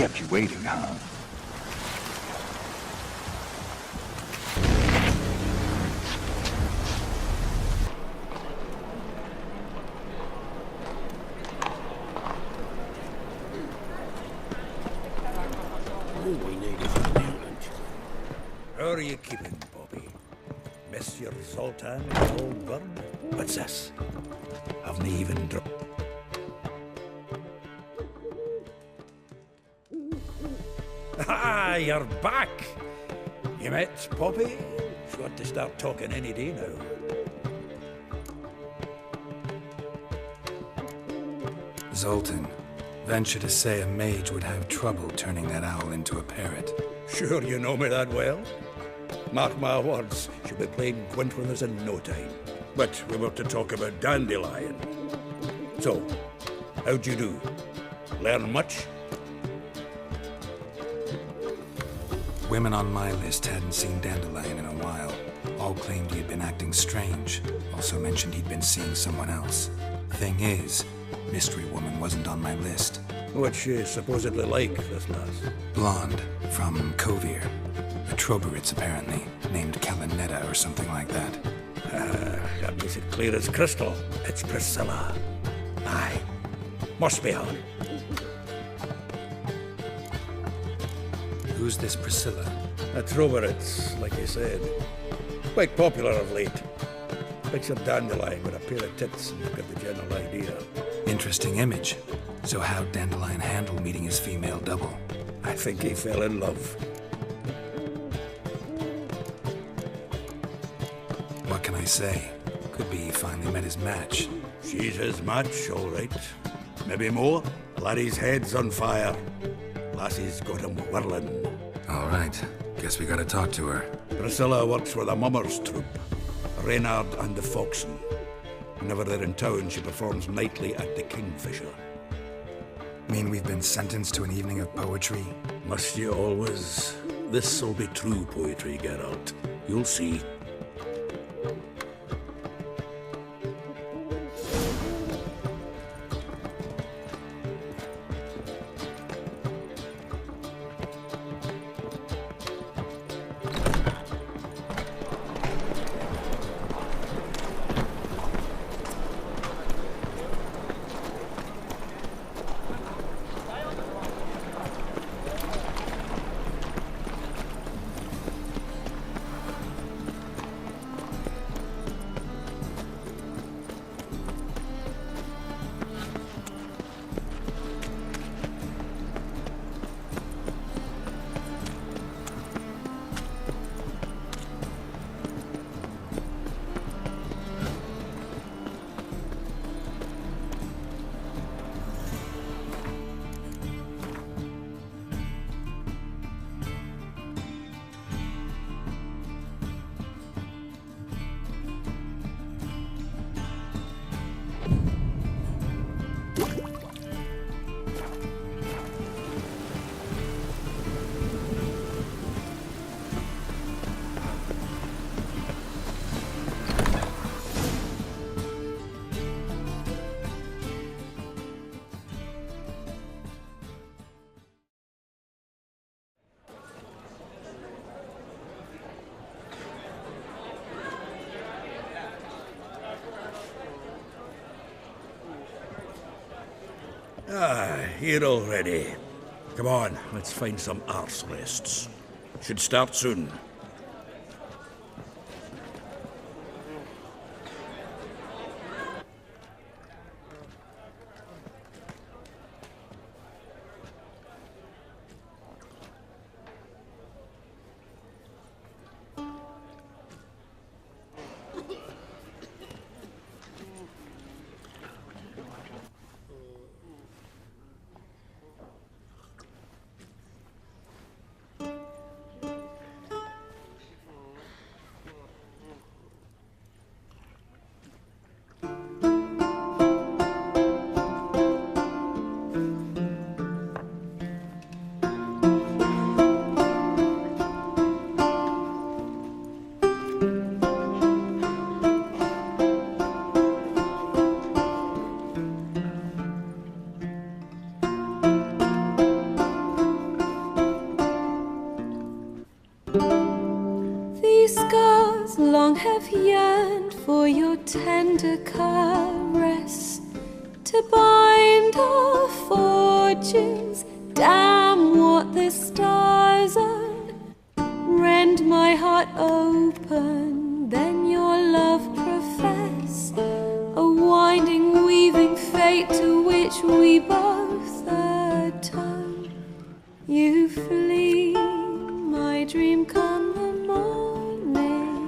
Kept you waiting, huh? All we need is an outlet. How are you keeping, Bobby? Miss your Zoltan all burned? What's this? Haven't even dropped. Ah, you're back! You met Poppy? She ought to start talking any day now. Zoltan. Venture to say a mage would have trouble turning that owl into a parrot. Sure you know me that well? Mark my words, she'll be playing Gwent with us in no time. But we were to talk about Dandelion. So, how'd you do? Learn much? Women on my list hadn't seen Dandelion in a while. All claimed he had been acting strange. Also mentioned he'd been seeing someone else. Thing is, Mystery Woman wasn't on my list. What's she supposedly like, this lass? Blonde, from Kovir. A Troberitz, apparently, named Callonetta or something like that. That makes it clear as crystal. It's Priscilla. Aye. Must be her. Who's this Priscilla? A Troberitz, like you said. Quite popular of late. Picture Dandelion with a pair of tits and you get the general idea. Interesting image. So how'd Dandelion handle meeting his female double? I think he fell in love. What can I say? Could be he finally met his match. She's his match, all right. Maybe more. Laddie's head's on fire. Lassie's got him whirling. All right. Guess we gotta talk to her. Priscilla works for the Mummers troupe. Reynard and the Foxen. Whenever they're in town, she performs nightly at the Kingfisher. Mean we've been sentenced to an evening of poetry? Must you always? This'll be true poetry, Geralt. You'll see. Ah, here already. Come on, let's find some arse rests. Should start soon. have yearned for your tender caress, to bind our fortunes. Damn what the stars own. Rend my heart open, then your love profess. A winding, weaving fate to which we both atone. You flee, my dream come the morning.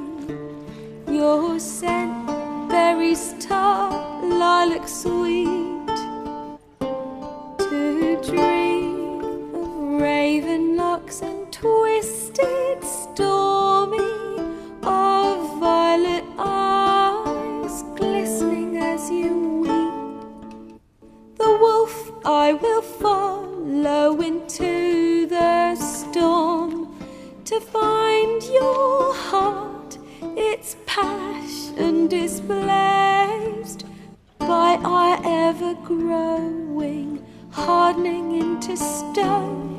Your scent, berries tart, lilac sweet. To dream of raven locks and twisted, stormy, of violet eyes glistening as you weep. The wolf I will follow into the storm, to find your heart, its passion displaced by our ever-growing, hardening into stone.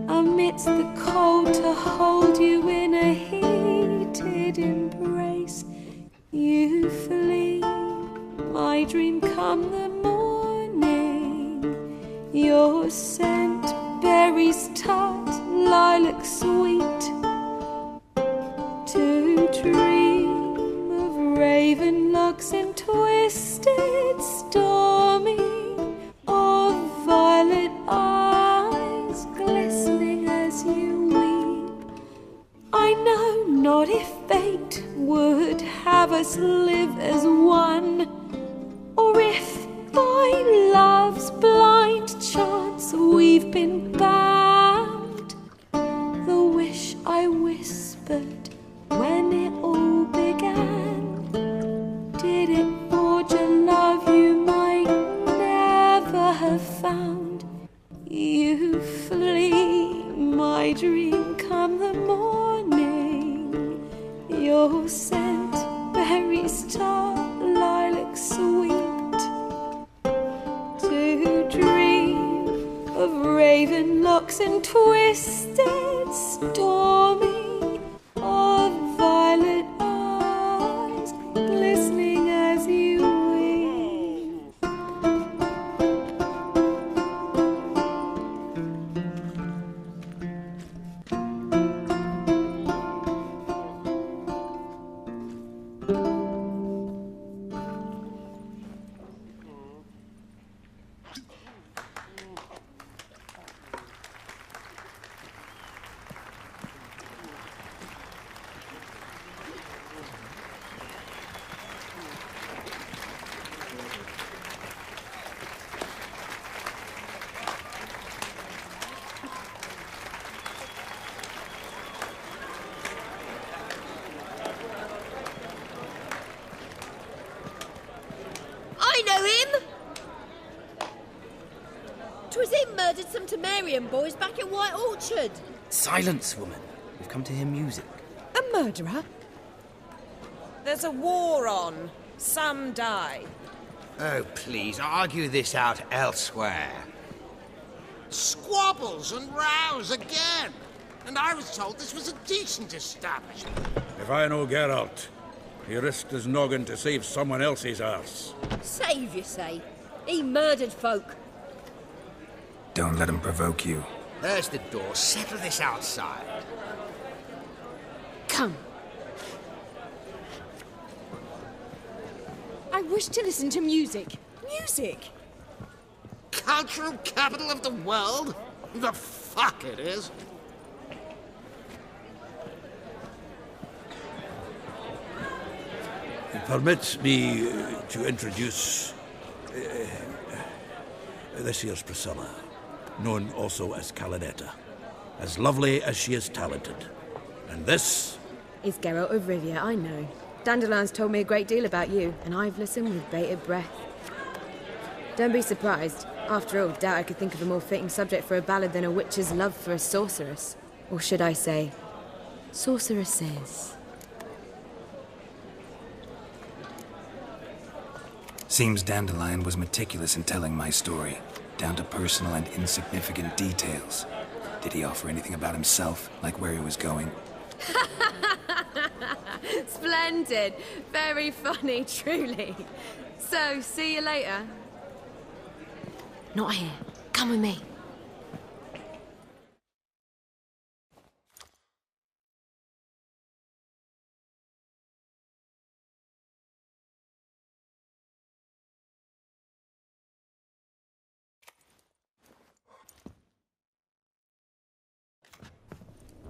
Amidst the cold, to hold you in a heated embrace. You flee, my dream come the morning. Your scent, berries tart, lilac sweet. To dream of raven locks and twisted, stormy, of violet eyes glistening as you weep. I know not if fate would have us live as one, or if by love's blind chance we've been bound. The wish I whispered when it all began, did it forge a love you might never have found? You flee, my dream come the morning. Your scent, berries tart, lilac sweet. To dream of raven locks and twisted, stormy, of violet eyes glistening as you weep. I know him! 'Twas him murdered some Temerian boys back at White Orchard. Silence, woman. We've come to hear music. A murderer? There's a war on. Some die. Oh, please, argue this out elsewhere. Squabbles and rows again. And I was told this was a decent establishment. If I know Geralt, he risked his noggin to save someone else's arse. Save, you say? He murdered folk. Don't let him provoke you. There's the door. Settle this outside. Come. I wish to listen to music. Music! Cultural capital of the world? The fuck it is. Permit me to introduce... this here's Priscilla, known also as Callonetta. As lovely as she is talented. And this... It's Geralt of Rivia, I know. Dandelion's told me a great deal about you, and I've listened with bated breath. Don't be surprised. After all, doubt I could think of a more fitting subject for a ballad than a witch's love for a sorceress. Or should I say, sorceresses. Seems Dandelion was meticulous in telling my story, down to personal and insignificant details. Did he offer anything about himself, like where he was going? Splendid. Very funny, truly. So, see you later. Not here. Come with me.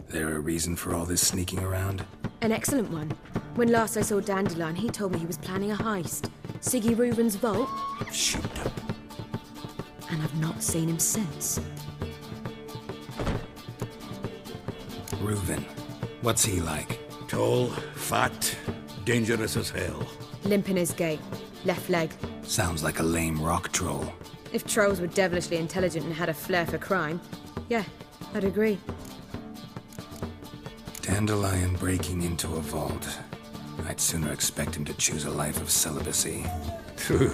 There a reason for all this sneaking around? An excellent one. When last I saw Dandelion, he told me he was planning a heist. Siggy Reuben's vault. Shoot him. And I've not seen him since. Reuben. What's he like? Tall, fat, dangerous as hell. Limp in his gait. Left leg. Sounds like a lame rock troll. If trolls were devilishly intelligent and had a flair for crime, yeah, I'd agree. Dandelion breaking into a vault. I'd sooner expect him to choose a life of celibacy. True.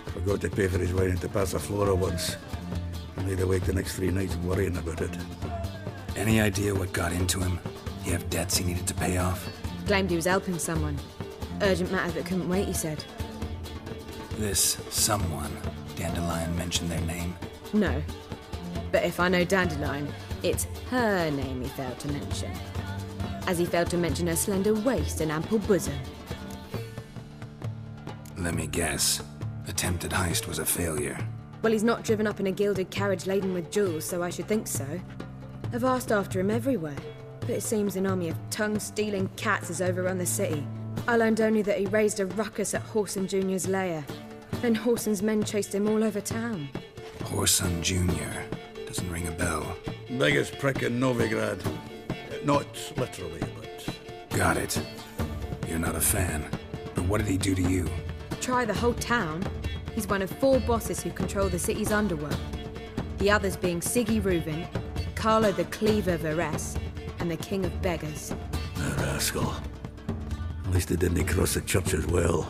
Forgot to pay for his wine at the Passaflora once. I laid awake the next 3 nights worrying about it. Any idea what got into him? He have debts he needed to pay off? Claimed he was helping someone. Urgent matter that couldn't wait, he said. This someone, Dandelion mentioned their name? No. But if I know Dandelion, it's her name he failed to mention. As he failed to mention her slender waist and ample bosom. Let me guess. Attempted heist was a failure. Well, he's not driven up in a gilded carriage laden with jewels, so I should think so. I've asked after him everywhere, but it seems an army of tongue-stealing cats has overrun the city. I learned only that he raised a ruckus at Whoreson Jr.'s lair. Then Whoreson's men chased him all over town. Whoreson Jr. Doesn't ring a bell. Biggest prick in Novigrad. Not literally, but... Got it. You're not a fan. But what did he do to you? Try the whole town. He's one of 4 bosses who control the city's underworld. The others being Siggy Reuben, Carlo the Cleaver Varese, and the King of Beggars. A rascal. At least he didn't cross the church as well.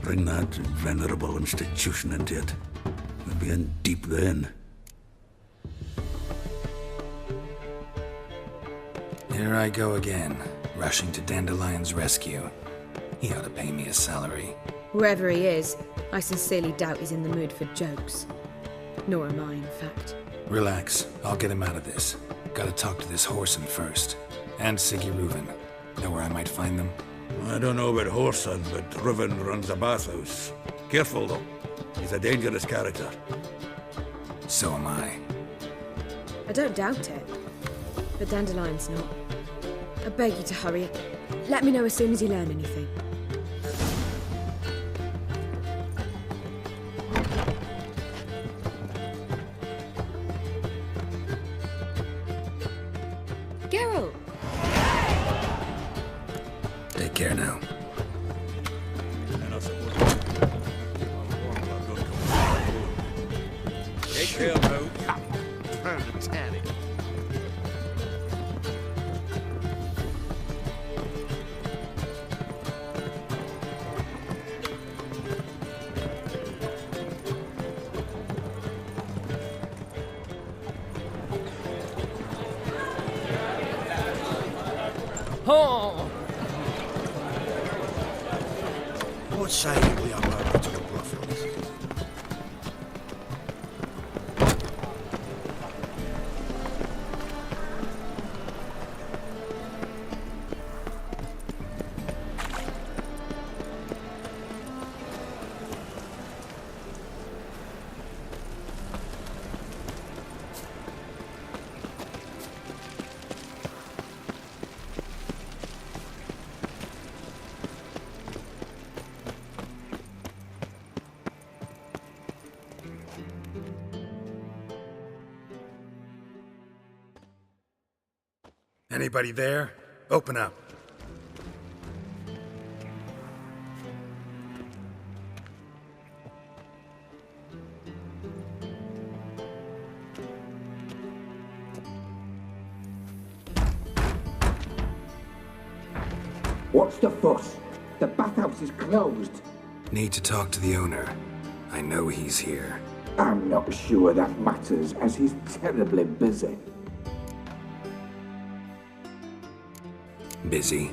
Bring that venerable institution into it. We'd be in deep then. Here I go again, rushing to Dandelion's rescue. He ought to pay me a salary. Wherever he is, I sincerely doubt he's in the mood for jokes. Nor am I, in fact. Relax, I'll get him out of this. Gotta talk to this Whoreson first. And Siggy Reuben. Know where I might find them? I don't know about Whoreson, but Reuben runs a bathhouse. Careful, though. He's a dangerous character. So am I. I don't doubt it. But Dandelion's not. I beg you to hurry. Let me know as soon as you learn anything. Geralt! Take care now. Take care now. Turn to tanning. What say we are over to the brothels? Anybody there? Open up. What's the fuss? The bathhouse is closed. Need to talk to the owner. I know he's here. I'm not sure that matters, as he's terribly busy. Busy?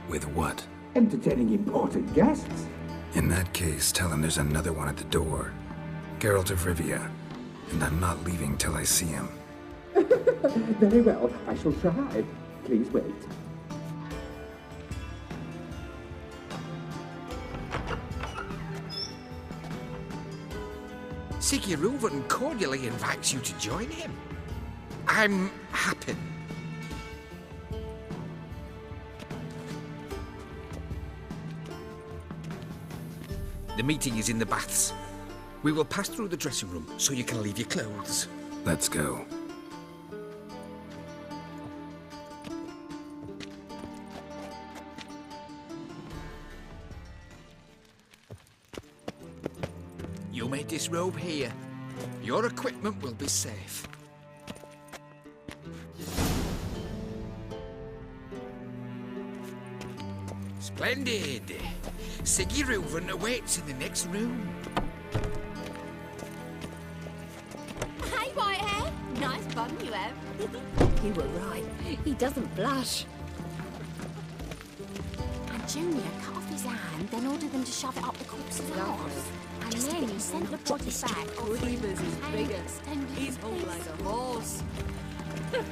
With what? Entertaining important guests. In that case, tell him there's another one at the door. Geralt of Rivia. And I'm not leaving till I see him. Very well, I shall try. Please wait. Sigurd cordially invites you to join him. I'm happy. The meeting is in the baths. We will pass through the dressing room so you can leave your clothes. Let's go. You may disrobe here. Your equipment will be safe. Splendid! Sigurd awaits in the next room. Hey, Whitehair. Nice bum you have. You were right. He doesn't blush. And Junior cut off his hand, then ordered them to shove it up the corpse's arse. And then he sent the body back. Reavers is bigger. He's whole like a horse.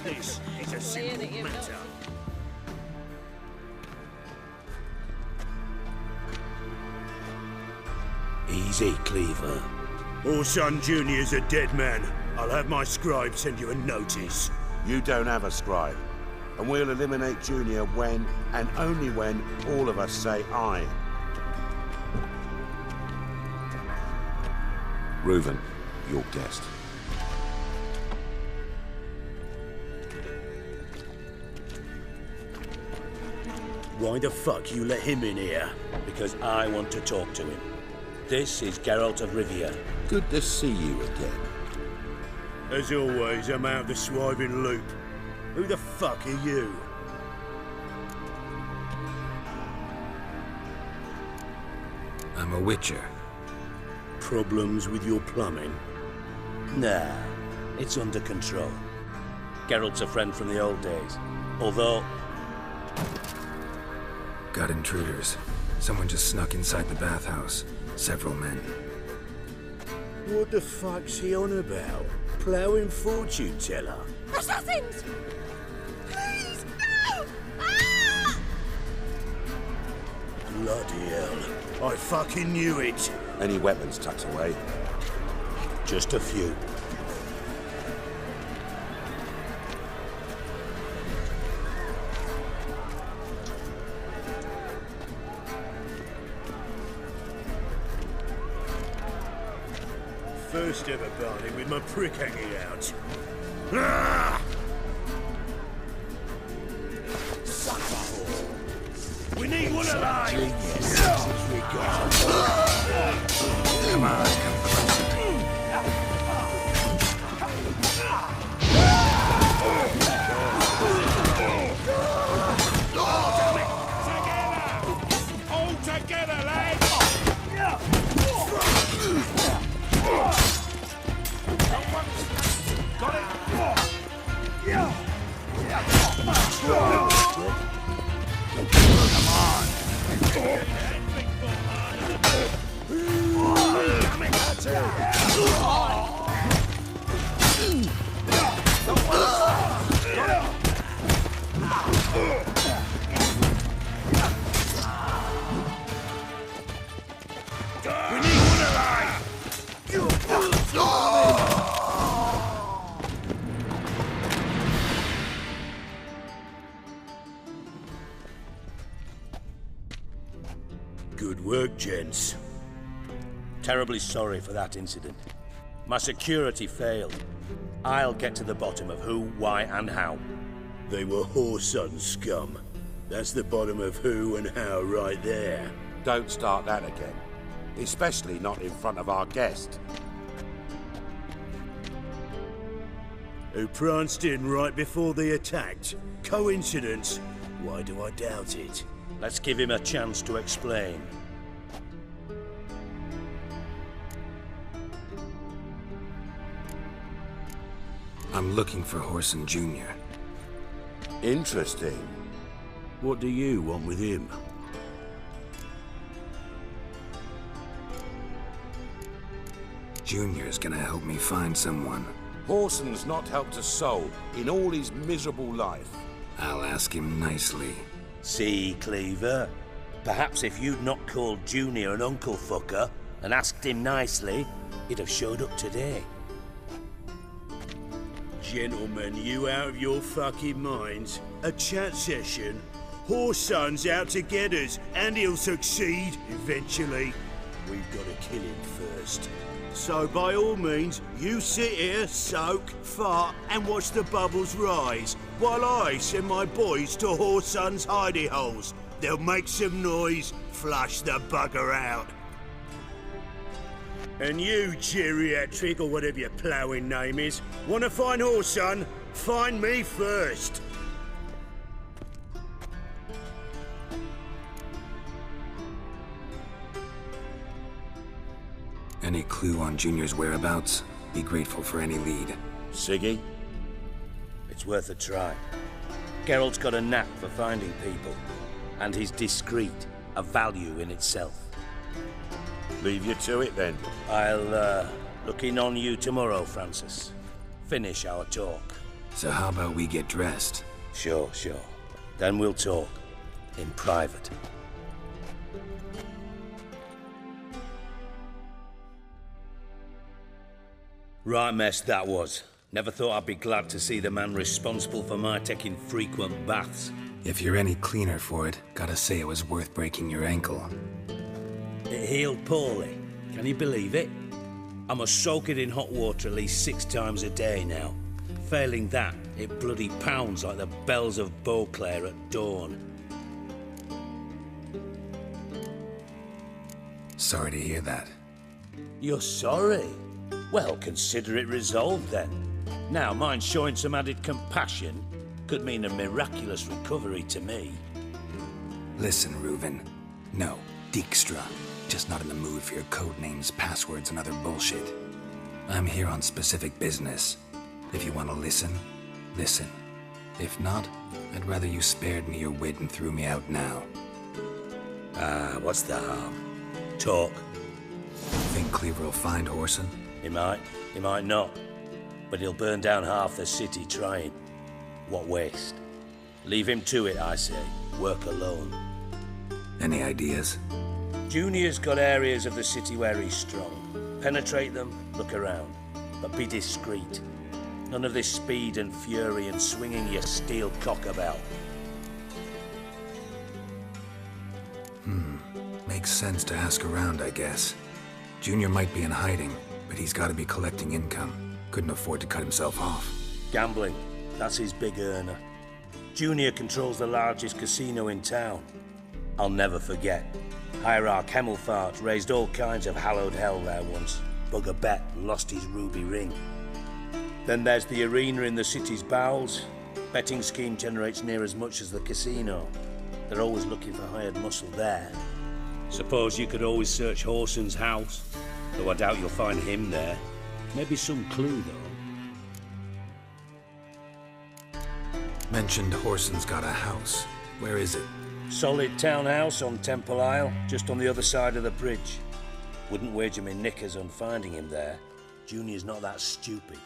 This is a simple matter. Easy, Cleaver. Orson Jr.'s a dead man. I'll have my scribe send you a notice. You don't have a scribe. And we'll eliminate Junior when, and only when, all of us say aye. Reuven, your guest. Why the fuck you let him in here? Because I want to talk to him. This is Geralt of Rivia. Good to see you again. As always, I'm out of the swiving loop. Who the fuck are you? I'm a witcher. Problems with your plumbing? Nah, it's under control. Geralt's a friend from the old days. Although... Got intruders. Someone just snuck inside the bathhouse. Several men. What the fuck's he on about? Ploughing fortune teller? Assassins! Please, no! Ah! Bloody hell. I fucking knew it. Any weapons tucked away? Just a few. First ever party with my prick hanging out. Ah! We need one alive! Genius. Come on, come closer. All together, lads! Got it! Come on! We need one alive! Good work, gents. Terribly sorry for that incident. My security failed. I'll get to the bottom of who, why, and how. They were whoreson scum. That's the bottom of who and how right there. Don't start that again. Especially not in front of our guest. Who pranced in right before they attacked. Coincidence? Why do I doubt it? Let's give him a chance to explain. I'm looking for Whoreson Jr. Interesting. What do you want with him? Junior's gonna help me find someone. Whoreson's not helped a soul in all his miserable life. I'll ask him nicely. See, Cleaver? Perhaps if you'd not called Junior an uncle fucker and asked him nicely, he'd have showed up today. Gentlemen, you out of your fucking minds? A chat session? Whoreson's out to get us, and he'll succeed eventually. We've got to kill him first. So by all means, you sit here, soak, fart, and watch the bubbles rise, while I send my boys to Whoreson's hidey holes. They'll make some noise, flush the bugger out. And you, geriatric, or whatever your ploughing name is, want to find Whoreson? Find me first. Any clue on Junior's whereabouts? Be grateful for any lead. Siggy? It's worth a try. Geralt's got a knack for finding people, and he's discreet, a value in itself. Leave you to it then. I'll look in on you tomorrow, Francis. Finish our talk. So how about we get dressed? Sure. Then we'll talk. In private. Right mess that was. Never thought I'd be glad to see the man responsible for my taking frequent baths. If you're any cleaner for it, gotta say it was worth breaking your ankle. It healed poorly. Can you believe it? I must soak it in hot water at least 6 times a day now. Failing that, it bloody pounds like the bells of Beauclair at dawn. Sorry to hear that. You're sorry? Well, consider it resolved then. Now, mind showing some added compassion could mean a miraculous recovery to me. Listen, Reuven. No, Dijkstra. Just not in the mood for your code names, passwords, and other bullshit. I'm here on specific business. If you want to listen, listen. If not, I'd rather you spared me your wit and threw me out now. What's the harm? Talk. Think Cleaver will find Whoreson? He might not. But he'll burn down half the city trying. What waste? Leave him to it, I say. Work alone. Any ideas? Junior's got areas of the city where he's strong. Penetrate them, look around. But be discreet. None of this speed and fury and swinging your steel cock about. Makes sense to ask around, I guess. Junior might be in hiding, but he's got to be collecting income. Couldn't afford to cut himself off. Gambling. That's his big earner. Junior controls the largest casino in town. I'll never forget. Hierarch Hemmelfart raised all kinds of hallowed hell there once. Bugger bet lost his ruby ring. Then there's the arena in the city's bowels. Betting scheme generates near as much as the casino. They're always looking for hired muscle there. Suppose you could always search Whoreson's house, though I doubt you'll find him there. Maybe some clue, though. Mentioned Whoreson's got a house. Where is it? Solid townhouse on Temple Isle, just on the other side of the bridge. Wouldn't wager me knickers on finding him there. Junior's not that stupid.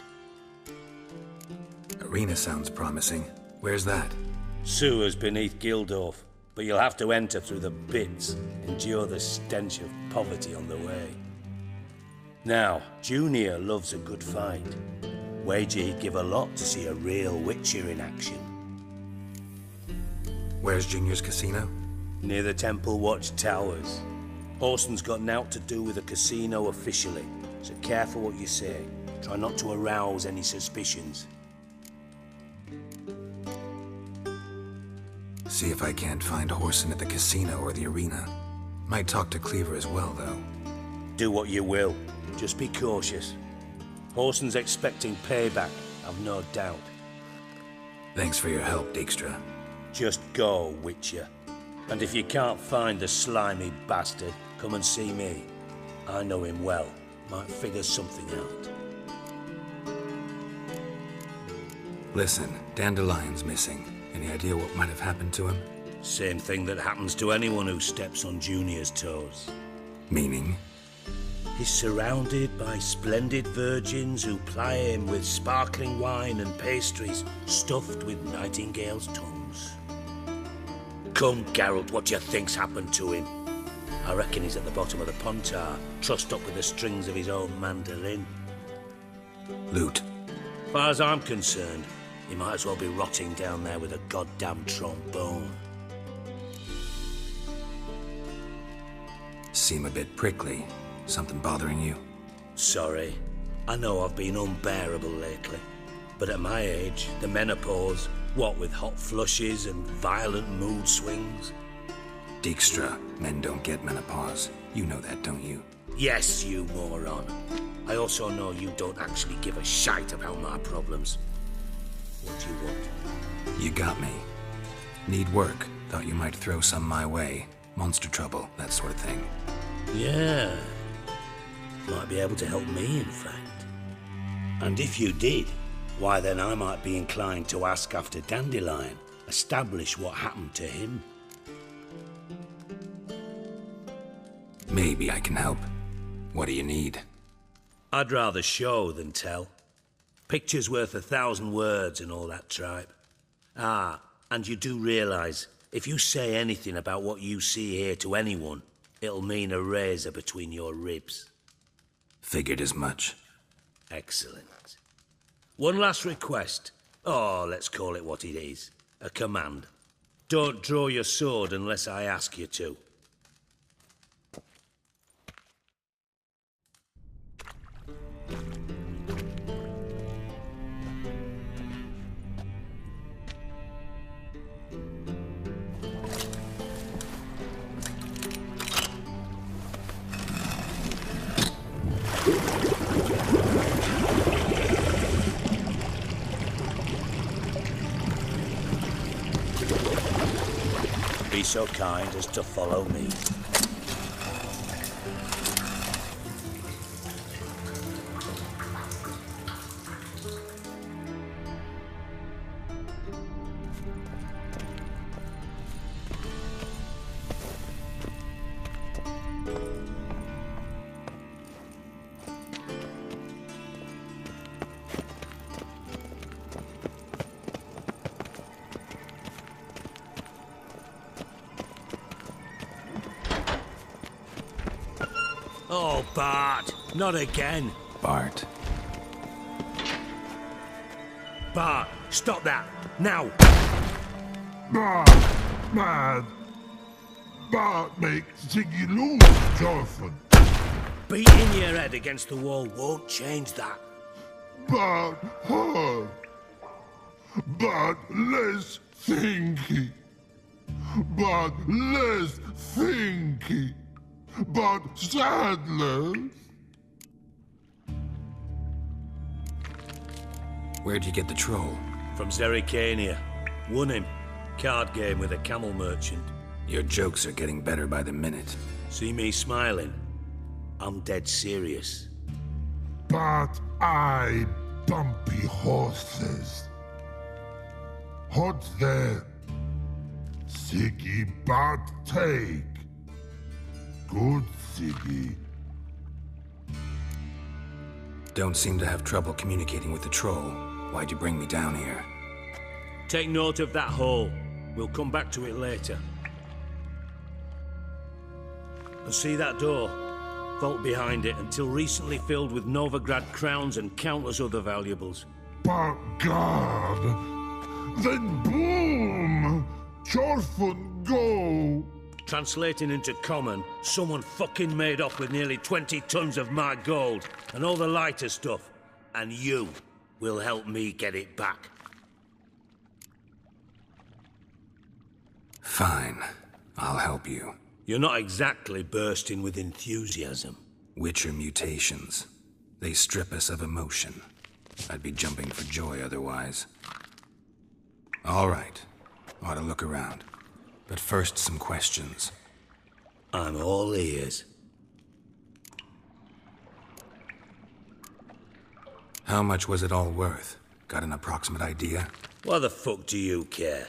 Arena sounds promising. Where's that? Sewers beneath Gildorf, but you'll have to enter through the bits, endure the stench of poverty on the way. Now, Junior loves a good fight. Wager he'd give a lot to see a real Witcher in action. Where's Junior's casino? Near the Temple Watch Towers. Whoreson's got naught to do with the casino officially, so careful what you say. Try not to arouse any suspicions. See if I can't find Whoreson at the casino or the arena. Might talk to Cleaver as well, though. Do what you will. Just be cautious. Whoreson's expecting payback, I've no doubt. Thanks for your help, Dijkstra. Just go, Witcher. And if you can't find the slimy bastard, come and see me. I know him well. Might figure something out. Listen, Dandelion's missing. Any idea what might have happened to him? Same thing that happens to anyone who steps on Junior's toes. Meaning? He's surrounded by splendid virgins who ply him with sparkling wine and pastries stuffed with nightingales' tongues. Come, Geralt, what do you think's happened to him? I reckon he's at the bottom of the pontar, trussed up with the strings of his own mandolin. Loot. As far as I'm concerned, he might as well be rotting down there with a goddamn trombone. Seem a bit prickly. Something bothering you? Sorry. I know I've been unbearable lately. But at my age, the menopause, what with hot flushes and violent mood swings? Dijkstra, men don't get menopause. You know that, don't you? Yes, you moron. I also know you don't actually give a shite about my problems. What do you want? You got me. Need work. Thought you might throw some my way. Monster trouble, that sort of thing. Yeah. Might be able to help me, in fact. And if you did, why then I might be inclined to ask after Dandelion, establish what happened to him. Maybe I can help. What do you need? I'd rather show than tell. Picture's worth 1,000 words and all that tripe. Ah, and you do realise, if you say anything about what you see here to anyone, it'll mean a razor between your ribs. Figured as much. Excellent. One last request. Oh, let's call it what it is. A command. Don't draw your sword unless I ask you to. Be so kind as to follow me. Oh, Bart, not again. Bart. Bart, stop that, now. Bart, mad. Bart makes Ziggy lose, Jorfin. Beating your head against the wall won't change that. Bart hard. Bart less thinky. Bart less thinky. But sadness. Where'd you get the troll? From Zerrikania. Won him. Card game with a camel merchant. Your jokes are getting better by the minute. See me smiling? I'm dead serious. But I bumpy horses. Hot there. Siggy but take. Good, Siggy. Don't seem to have trouble communicating with the troll. Why'd you bring me down here? Take note of that hole. We'll come back to it later. And see that door? Vault behind it, until recently filled with Novigrad crowns and countless other valuables. But God! Then boom! Jorfin go! Translating into common, someone fucking made off with nearly 20 tons of my gold, and all the lighter stuff. And you will help me get it back. Fine. I'll help you. You're not exactly bursting with enthusiasm. Witcher mutations. They strip us of emotion. I'd be jumping for joy otherwise. All right. Ought to look around. But first, some questions. I'm all ears. How much was it all worth? Got an approximate idea? Why the fuck do you care?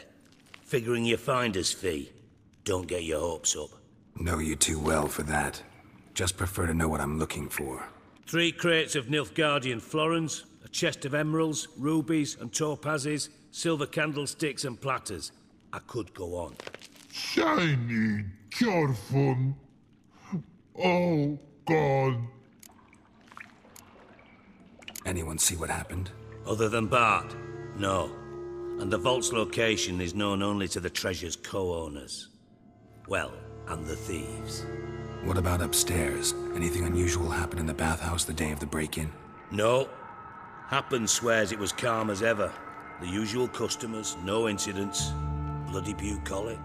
Figuring your finder's fee? Don't get your hopes up. Know you too well for that. Just prefer to know what I'm looking for. 3 crates of Nilfgaardian florins, a chest of emeralds, rubies and topazes, silver candlesticks and platters. I could go on. Shiny, Chorfun. Oh, God. Anyone see what happened? Other than Bart? No. And the vault's location is known only to the treasure's co-owners. Well, and the thieves. What about upstairs? Anything unusual happen in the bathhouse the day of the break-in? No. Happen swears it was calm as ever. The usual customers, no incidents. Bloody bucolic.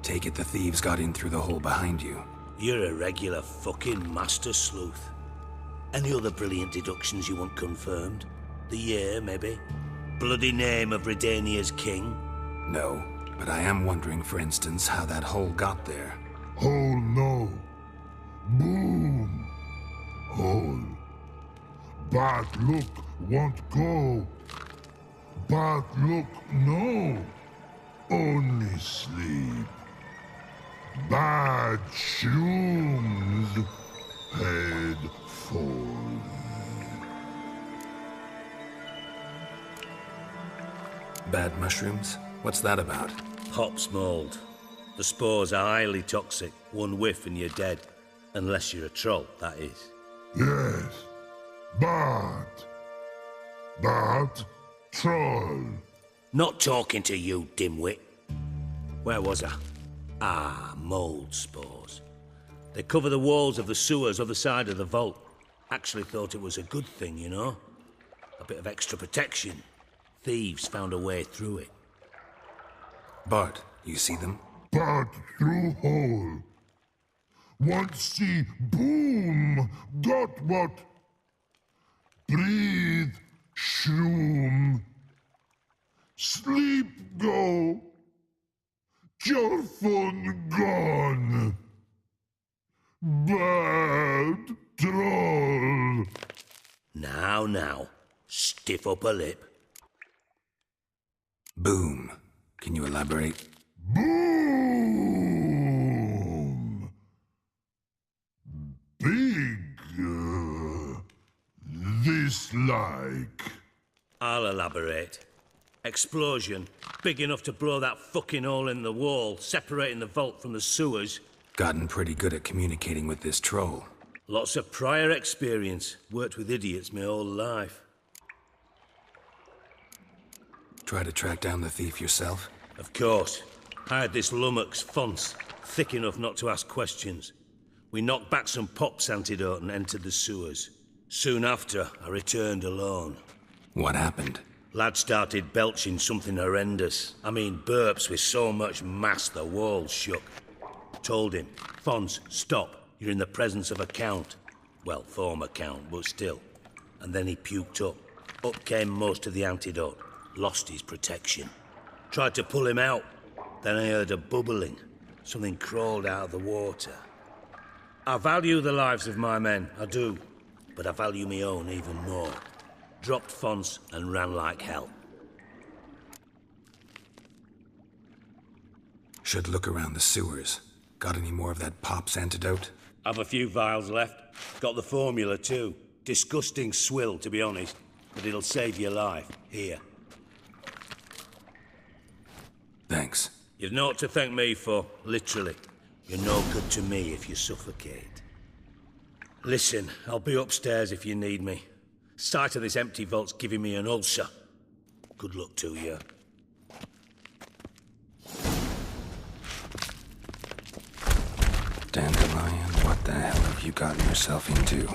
Take it the thieves got in through the hole behind you. You're a regular fucking master sleuth. Any other brilliant deductions you want confirmed? The year, maybe? Bloody name of Redania's king? No, but I am wondering, for instance, how that hole got there. Hole no. Boom. Hole. Bad look won't go. Bad look no. Only sleep. Bad shrooms. Head falls. Bad mushrooms? What's that about? Hops mold. The spores are highly toxic. One whiff and you're dead. Unless you're a troll, that is. Yes. Bad. Bad troll. Not talking to you, dimwit. Where was I? Ah, mold spores. They cover the walls of the sewers other side of the vault. Actually thought it was a good thing, you know? A bit of extra protection. Thieves found a way through it. Bart, you see them? Bad through hole. Want see boom. Got what? Breathe. Shroom. Sleep go. Your phone gone. Bad troll. Now. Stiff upper lip. Boom. Can you elaborate? Boom. Big. This like. I'll elaborate. Explosion. Big enough to blow that fucking hole in the wall, separating the vault from the sewers. Gotten pretty good at communicating with this troll. Lots of prior experience. Worked with idiots my whole life. Try to track down the thief yourself? Of course. I had this lummox, Fons, thick enough not to ask questions. We knocked back some pops antidote and entered the sewers. Soon after, I returned alone. What happened? Lad started belching something horrendous. I mean, burps with so much mass the walls shook. Told him, Fons, stop. You're in the presence of a count. Well, former count, but still. And then he puked up. Up came most of the antidote. Lost his protection. Tried to pull him out. Then I heard a bubbling. Something crawled out of the water. I value the lives of my men, I do. But I value my own even more. Dropped Fons and ran like hell. Should look around the sewers. Got any more of that pop's antidote? I've a few vials left. Got the formula too. Disgusting swill, to be honest. But it'll save your life. Here. Thanks. You've naught to thank me for, literally. You're no good to me if you suffocate. Listen, I'll be upstairs if you need me. Sight of this empty vault's giving me an ulcer. Good luck to you. Dandelion, what the hell have you gotten yourself into?